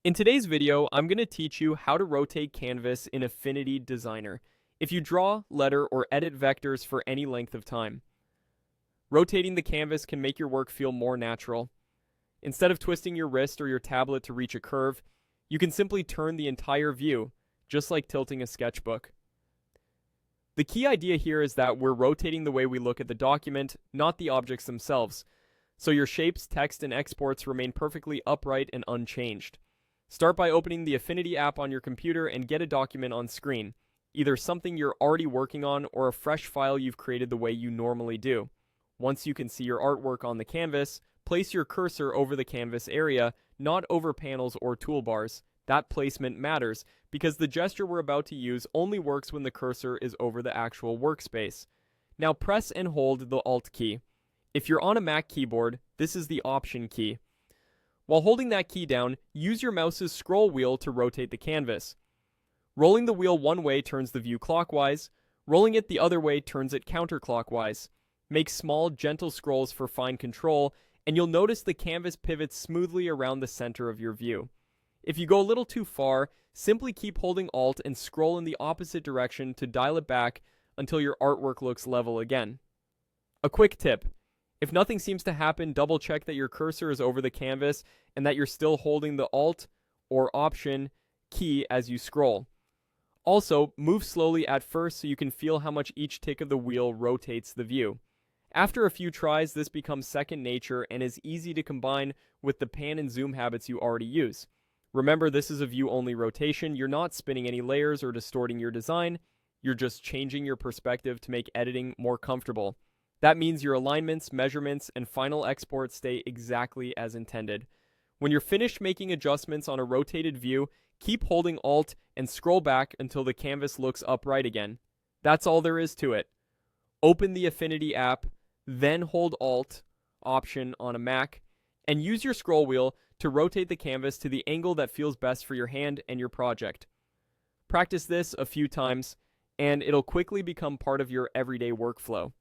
In today's video, I'm going to teach you how to rotate canvas in Affinity Designer if you draw, letter, or edit vectors for any length of time. Rotating the canvas can make your work feel more natural. Instead of twisting your wrist or your tablet to reach a curve, you can simply turn the entire view, just like tilting a sketchbook. The key idea here is that we're rotating the way we look at the document, not the objects themselves, so your shapes, text, and exports remain perfectly upright and unchanged. Start by opening the Affinity app on your computer and get a document on screen, either something you're already working on or a fresh file you've created the way you normally do. Once you can see your artwork on the canvas, place your cursor over the canvas area, not over panels or toolbars. That placement matters because the gesture we're about to use only works when the cursor is over the actual workspace. Now press and hold the Alt key. If you're on a Mac keyboard, this is the Option key. While holding that key down, use your mouse's scroll wheel to rotate the canvas. Rolling the wheel one way turns the view clockwise, rolling it the other way turns it counterclockwise. Make small, gentle scrolls for fine control, and you'll notice the canvas pivots smoothly around the center of your view. If you go a little too far, simply keep holding Alt and scroll in the opposite direction to dial it back until your artwork looks level again. A quick tip. If nothing seems to happen, double check that your cursor is over the canvas and that you're still holding the Alt or Option key as you scroll. Also, move slowly at first so you can feel how much each tick of the wheel rotates the view. After a few tries, this becomes second nature and is easy to combine with the pan and zoom habits you already use. Remember, this is a view-only rotation. You're not spinning any layers or distorting your design. You're just changing your perspective to make editing more comfortable. That means your alignments, measurements, and final export stay exactly as intended. When you're finished making adjustments on a rotated view, keep holding Alt and scroll back until the canvas looks upright again. That's all there is to it. Open the Affinity app, then hold Alt, Option on a Mac, and use your scroll wheel to rotate the canvas to the angle that feels best for your hand and your project. Practice this a few times, and it'll quickly become part of your everyday workflow.